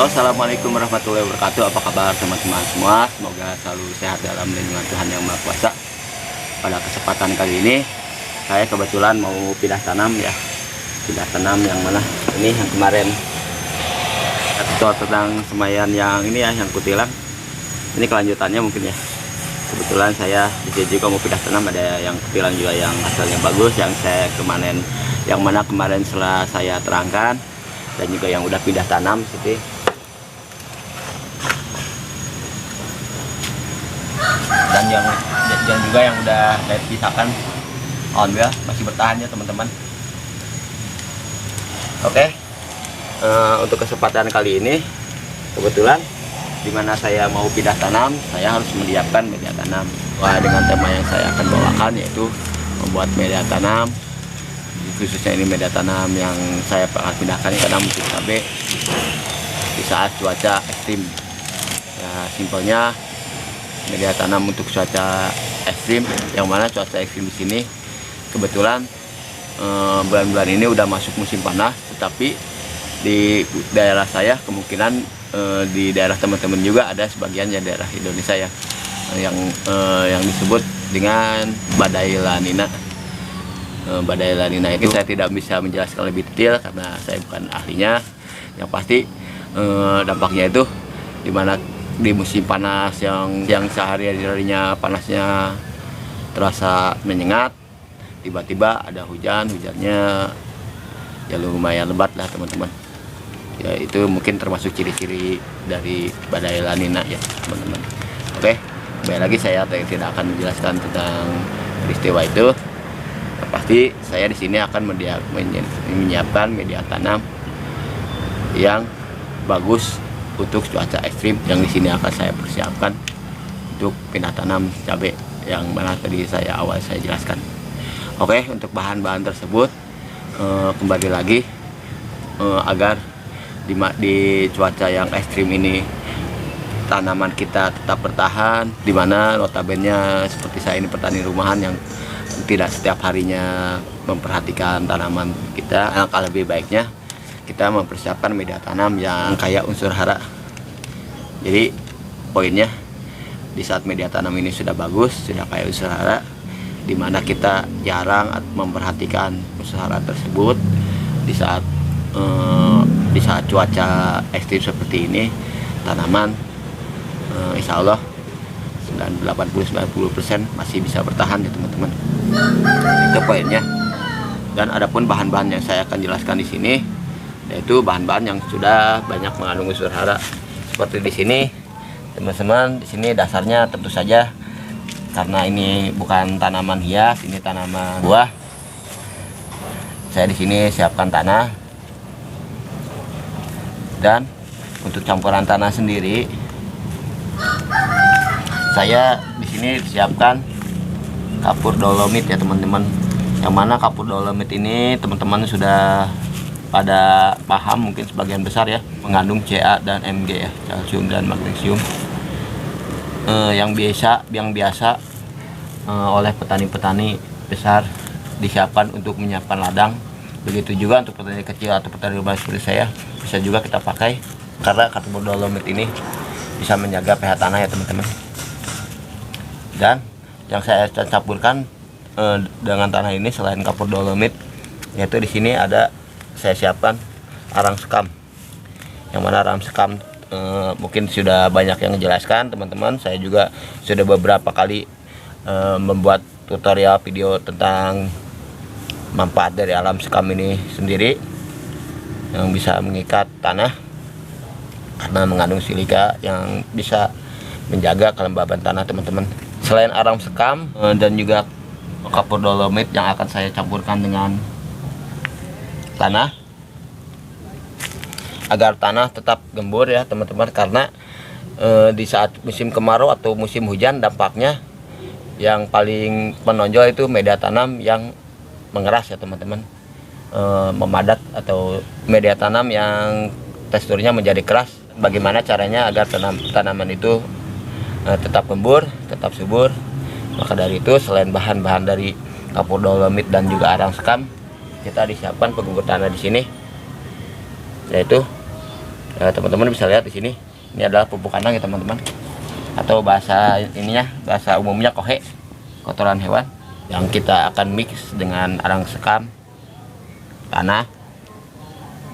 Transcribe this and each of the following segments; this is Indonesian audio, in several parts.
Halo, assalamualaikum warahmatullahi wabarakatuh. Apa kabar teman-teman semua? Semoga selalu sehat dalam lindungan Tuhan Yang Maha Kuasa. Pada kesempatan kali ini saya kebetulan mau pindah tanam ya. Pindah tanam yang mana? Ini yang kemarin atau tentang semayan yang ini ya, yang kutilang. Ini kelanjutannya mungkin ya. Kebetulan saya di sini juga mau pindah tanam, ada yang kutilang juga yang hasilnya bagus, yang saya yang mana kemarin setelah saya terangkan, dan juga yang udah pindah tanam seperti dan yang juga yang udah saya pisahkan. Alhamdulillah masih bertahan ya teman-teman. Oke, untuk kesempatan kali ini kebetulan dimana saya mau pindah tanam, saya harus menyiapkan media tanam. Wah, dengan tema yang saya akan bawakan yaitu membuat media tanam, khususnya ini media tanam yang saya akan pindahkan ke tanam musim cabai di saat cuaca ekstrim. Ya, simpelnya media tanam untuk cuaca ekstrim, yang mana cuaca ekstrim di sini kebetulan bulan-bulan ini udah masuk musim panas, tetapi di daerah saya kemungkinan di daerah teman-teman juga ada sebagian ya daerah Indonesia ya yang disebut dengan badai La Nina. Badai La Nina itu saya tidak bisa menjelaskan lebih detail karena saya bukan ahlinya. Yang pasti dampaknya itu dimana di musim panas yang sehari-harinya panasnya terasa menyengat, tiba-tiba ada hujannya ya lumayan lebat lah teman-teman. Ya itu mungkin termasuk ciri-ciri dari badai La Nina ya teman-teman. Oke, kembali lagi saya tidak akan menjelaskan tentang peristiwa itu. Pasti saya di sini akan menyiapkan media tanam yang bagus untuk cuaca ekstrim, yang di sini akan saya persiapkan untuk pindah tanam cabai yang mana tadi saya jelaskan. Oke, untuk bahan-bahan tersebut kembali lagi agar di cuaca yang ekstrim ini tanaman kita tetap bertahan, dimana notabene seperti saya ini petani rumahan yang tidak setiap harinya memperhatikan tanaman kita. Alangkah lebih baiknya kita mempersiapkan media tanam yang kaya unsur hara. Jadi poinnya di saat media tanam ini sudah bagus, sudah kaya unsur hara, dimana kita jarang memperhatikan unsur hara tersebut di saat cuaca ekstrim seperti ini, tanaman insya Allah 80-90% masih bisa bertahan ya teman-teman. Itu poinnya. Dan adapun bahan-bahan yang saya akan jelaskan di sini yaitu bahan-bahan yang sudah banyak mengandung unsur hara. Seperti di sini teman-teman, di sini dasarnya tentu saja karena ini bukan tanaman hias, ini tanaman buah. Saya di sini siapkan tanah. Dan untuk campuran tanah sendiri saya di sini siapkan kapur dolomit ya teman-teman. Yang mana kapur dolomit ini teman-teman sudah pada paham mungkin sebagian besar ya, mengandung Ca dan Mg ya, kalsium dan magnesium. Yang biasa oleh petani-petani besar disiapkan untuk menyiapkan ladang. Begitu juga untuk petani kecil atau petani rumahan seperti saya, bisa juga kita pakai karena kapur dolomit ini bisa menjaga pH tanah ya teman-teman. Dan yang saya campurkan dengan tanah ini selain kapur dolomit, yaitu di sini ada saya siapkan arang sekam. Yang mana arang sekam mungkin sudah banyak yang menjelaskan teman-teman. Saya juga sudah beberapa kali membuat tutorial video tentang manfaat dari alam sekam ini sendiri, yang bisa mengikat tanah karena mengandung silika yang bisa menjaga kelembaban tanah teman-teman. Selain arang sekam dan juga kapur dolomit yang akan saya campurkan dengan tanah agar tanah tetap gembur ya teman-teman, karena di saat musim kemarau atau musim hujan dampaknya yang paling menonjol itu media tanam yang mengeras ya teman-teman, memadat atau media tanam yang teksturnya menjadi keras. Bagaimana caranya agar tanaman itu tetap gembur, tetap subur? Maka dari itu selain bahan-bahan dari kapur dolomit dan juga arang sekam, kita disiapkan penggembur tanah di sini, yaitu Teman-teman bisa lihat di sini, ini adalah pupuk kandang ya teman-teman, atau bahasa ininya, bahasa umumnya kohe, kotoran hewan, yang kita akan mix dengan arang sekam, tanah,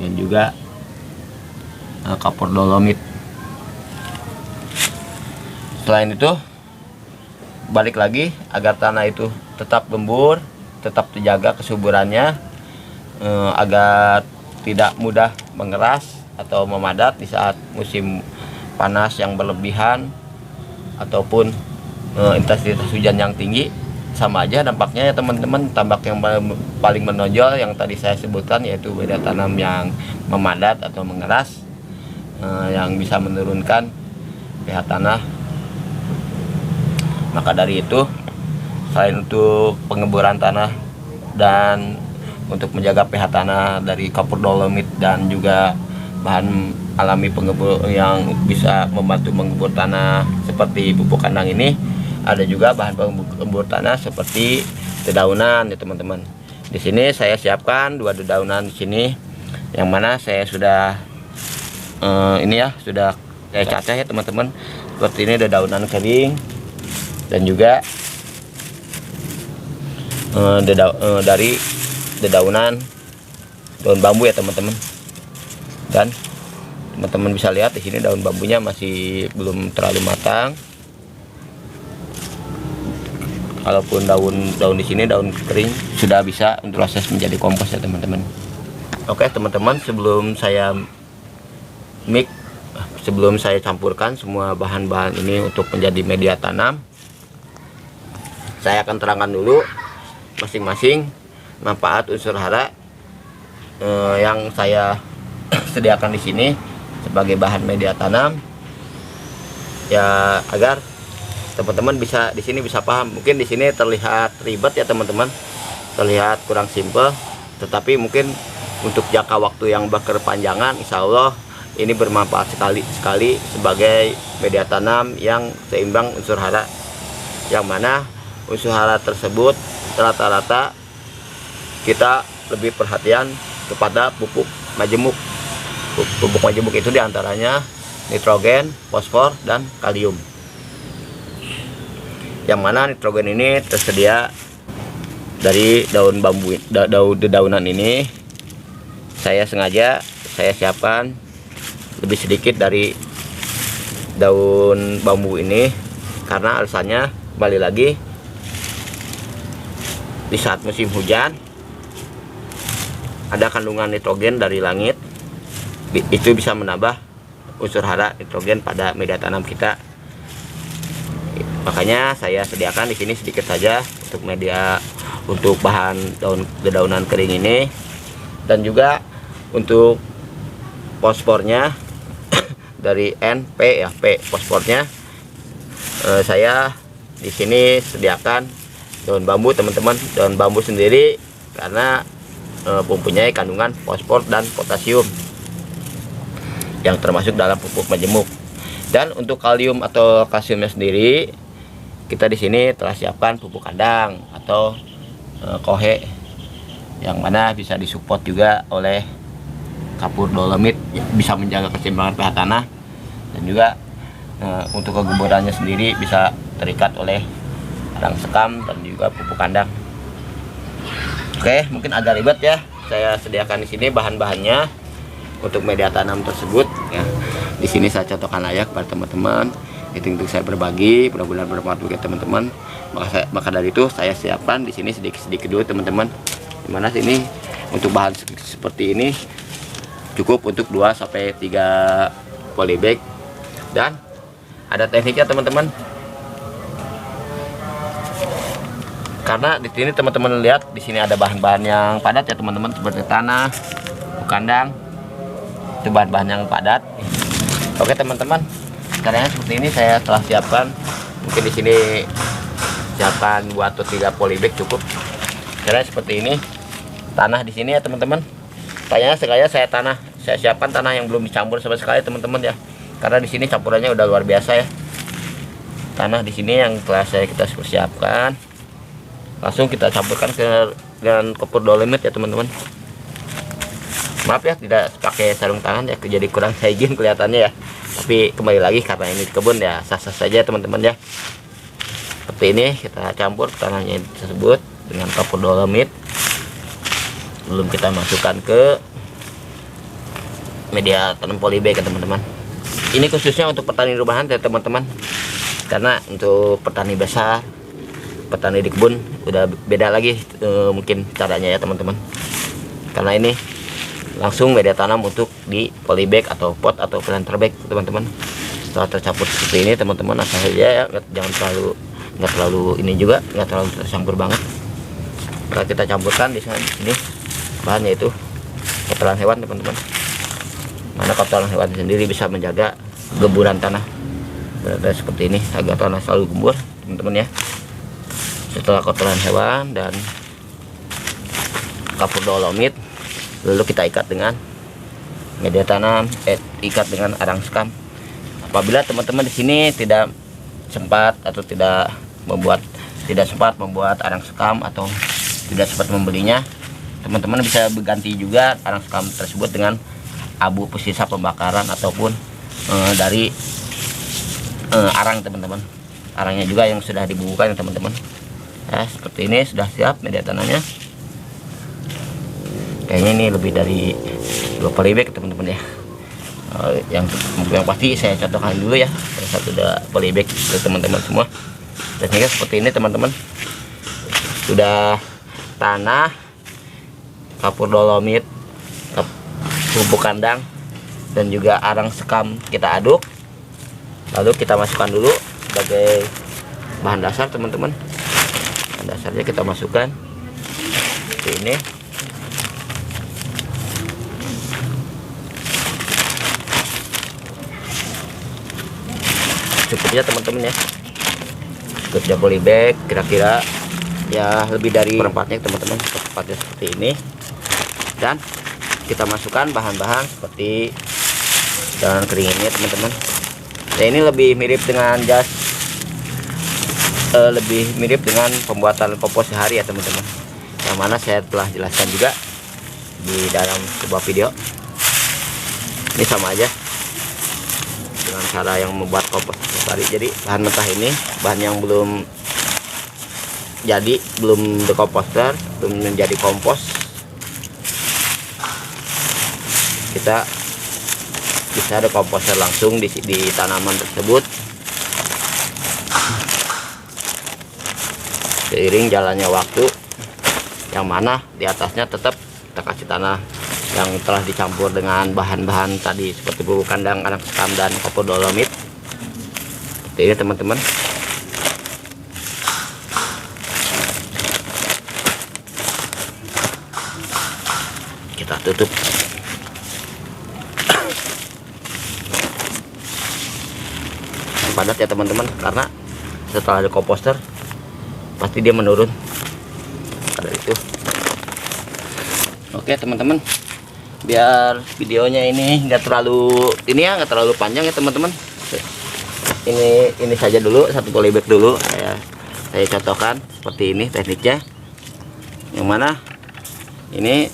dan juga kapur dolomit. Selain itu, balik lagi agar tanah itu tetap gembur, tetap terjaga kesuburannya, agar tidak mudah mengeras atau memadat di saat musim panas yang berlebihan ataupun intensitas hujan yang tinggi. Sama aja dampaknya ya teman-teman. Dampak yang paling menonjol yang tadi saya sebutkan, yaitu media tanam yang memadat atau mengeras, yang bisa menurunkan pH tanah. Maka dari itu, selain untuk pengemburan tanah dan untuk menjaga pH tanah dari kapur dolomit dan juga bahan alami penggembur yang bisa membantu menggembur tanah seperti pupuk kandang ini, ada juga bahan penggembur tanah seperti dedaunan ya teman-teman. Di sini saya siapkan 2 dedaunan di sini, yang mana saya sudah ini ya, sudah saya cacah ya teman-teman. Seperti ini dedaunan kering, dan juga dari dedaunan daun bambu ya teman-teman. Dan teman-teman bisa lihat di sini daun bambunya masih belum terlalu matang. Kalaupun daun di sini daun kering, sudah bisa untuk proses menjadi kompos ya teman-teman. Oke teman-teman, sebelum saya campurkan semua bahan-bahan ini untuk menjadi media tanam, saya akan terangkan dulu masing-masing manfaat unsur hara yang saya sediakan di sini sebagai bahan media tanam, ya agar teman-teman bisa di sini bisa paham. Mungkin di sini terlihat ribet ya teman-teman, terlihat kurang simpel, tetapi mungkin untuk jangka waktu yang berkepanjangan, insya Allah ini bermanfaat sekali sebagai media tanam yang seimbang unsur hara, yang mana unsur hara tersebut rata-rata kita lebih perhatian kepada pupuk majemuk. Pupuk majemuk itu diantaranya nitrogen, fosfor, dan kalium. Yang mana nitrogen ini tersedia dari daun bambu, dedaunan ini. Saya sengaja saya siapkan lebih sedikit dari daun bambu ini, karena alasannya kembali lagi, di saat musim hujan ada kandungan nitrogen dari langit, itu bisa menambah unsur hara nitrogen pada media tanam kita. Makanya saya sediakan di sini sedikit saja untuk media, untuk bahan dedaunan kering ini, dan juga untuk fosfornya dari N, P ya, P fosfornya saya di sini sediakan daun bambu teman-teman, daun bambu sendiri, karena mempunyai kandungan fosfor dan potasium yang termasuk dalam pupuk majemuk. Dan untuk kalium atau kalsiumnya sendiri, kita di sini telah siapkan pupuk kandang atau kohe, yang mana bisa disupport juga oleh kapur dolomit, bisa menjaga keseimbangan pH tanah, dan juga untuk kegemburannya sendiri bisa terikat oleh arang sekam dan juga pupuk kandang. Oke, mungkin agak ribet ya, saya sediakan di sini bahan-bahannya untuk media tanam tersebut ya. Di sini saya contohkan aja kepada teman-teman, itu untuk saya berbagi, mudah-mudahan bermanfaat bagi teman-teman. Maka dari itu saya siapkan di sini sedikit-sedikit dulu teman-teman. Dimana sini untuk bahan seperti ini cukup untuk 2 sampai 3 polybag, dan ada tekniknya teman-teman. Karena di sini teman-teman lihat di sini ada bahan-bahan yang padat ya teman-teman, seperti tanah, kandang, itu bahan-bahan yang padat. Oke teman-teman, caranya seperti ini saya telah siapkan. Mungkin di sini siapkan 2 atau 3 polybag cukup. Caranya seperti ini. Tanah di sini ya teman-teman. Kayaknya sekalian saya siapkan tanah yang belum dicampur sama sekali teman-teman ya. Karena di sini campurannya udah luar biasa ya. Tanah di sini yang telah kita persiapkan, langsung kita campurkan dengan kapur dolomit ya teman-teman. Maaf ya tidak pakai sarung tangan ya, jadi kurang hygiene kelihatannya ya. Tapi kembali lagi karena ini kebun ya, sah-sah saja teman-teman ya. Seperti ini kita campur tanahnya tersebut dengan kapur dolomit. Belum kita masukkan ke media tanam polybag ya teman-teman. Ini khususnya untuk petani rumahan ya teman-teman. Karena untuk petani besar, petani di kebun udah beda lagi mungkin caranya ya teman-teman. Karena ini langsung media tanam untuk di polybag atau pot atau planter bag teman-teman. Setelah tercampur seperti ini teman-teman, asal saja ya jangan nggak terlalu ini juga, nggak terlalu tercampur banget. Setelah kita campurkan di sini bahannya itu kotoran hewan teman-teman. Mana kotoran hewan sendiri bisa menjaga gemburan tanah berada seperti ini agar tanah selalu gembur teman-teman ya. Setelah kotoran hewan dan kapur dolomit, lalu kita ikat dengan media tanam, ikat dengan arang sekam. Apabila teman-teman di sini tidak sempat atau tidak sempat membuat arang sekam atau tidak sempat membelinya, teman-teman bisa berganti juga arang sekam tersebut dengan abu sisa pembakaran ataupun dari arang teman-teman. Arangnya juga yang sudah dibubuhkan ya teman-teman. Nah, seperti ini sudah siap media tanamnya. Kayaknya ini lebih dari 2 polybag teman-teman ya. Yang pasti saya contohkan dulu ya, satu polybag ke teman-teman semua. Dan hingga seperti ini teman-teman, sudah tanah, kapur dolomit, pupuk kandang, dan juga arang sekam kita aduk. Lalu kita masukkan dulu sebagai bahan dasar teman-teman. Bahan dasarnya kita masukkan seperti ini. Cukupnya teman-teman ya, cukupnya polybag kira-kira ya lebih dari perempatnya teman-teman, seperempatnya seperti ini. Dan kita masukkan bahan-bahan seperti daun kering ini teman-teman. Nah, ini lebih mirip dengan lebih mirip dengan pembuatan kompos sehari ya teman-teman, yang mana saya telah jelaskan juga di dalam sebuah video. Ini sama aja dengan cara yang membuat kompos sehari. Jadi bahan mentah ini, bahan yang belum dekomposter, belum menjadi kompos, kita bisa dekomposer langsung di tanaman tersebut seiring jalannya waktu, yang mana di atasnya tetap kita kasih tanah yang telah dicampur dengan bahan-bahan tadi seperti bubuk kandang, arang sekam, dan kapur dolomit. Seperti ini teman-teman. Kita tutup. Padat ya teman-teman, karena setelah ada komposter pasti dia menurun pada itu. Oke teman-teman, biar videonya ini nggak terlalu panjang ya teman-teman. Ini saja dulu, satu polybag dulu saya contohkan seperti ini tekniknya, yang mana ini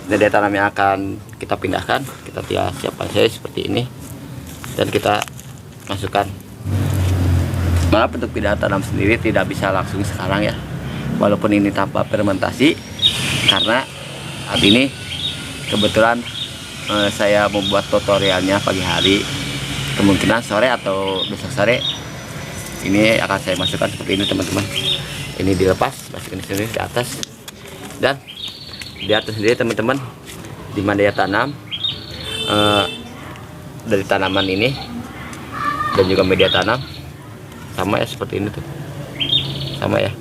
media tanam yang akan kita pindahkan. Kita siapkan saja seperti ini dan kita masukkan. Malah untuk pindah tanam sendiri tidak bisa langsung sekarang ya, walaupun ini tanpa fermentasi, karena saat ini kebetulan saya membuat tutorialnya pagi hari. Kemungkinan sore atau besok sore ini akan saya masukkan seperti ini teman-teman. Ini dilepas, masukin sendiri di atas, dan di atas sendiri teman-teman di media tanam dari tanaman ini dan juga media tanam sama ya, seperti ini tuh sama ya,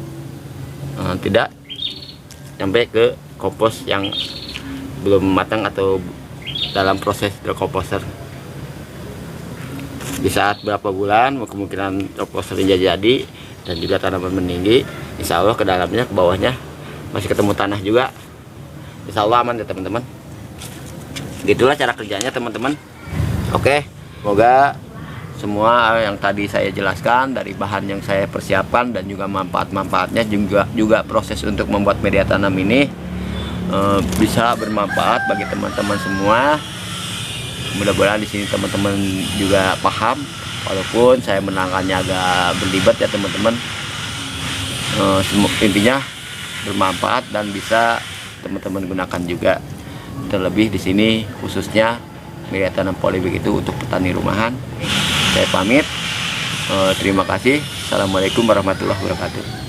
tidak sampai ke kompos yang belum matang atau dalam proses dekomposer. Di saat berapa bulan kemungkinan komposernya jadi dan juga tanaman meninggi, insya Allah ke dalamnya, ke bawahnya masih ketemu tanah juga, insya Allah aman ya teman-teman. Gitulah cara kerjanya teman-teman. Oke, semoga semua yang tadi saya jelaskan dari bahan yang saya persiapkan dan juga manfaat-manfaatnya, juga proses untuk membuat media tanam ini bisa bermanfaat bagi teman-teman semua. Mudah-mudahan di sini teman-teman juga paham, walaupun saya menangkannya agak berlibat ya teman-teman. Intinya bermanfaat dan bisa teman-teman gunakan juga. Terlebih di sini khususnya media tanam polybag itu untuk petani rumahan. Saya pamit. Terima kasih. Assalamualaikum warahmatullahi wabarakatuh.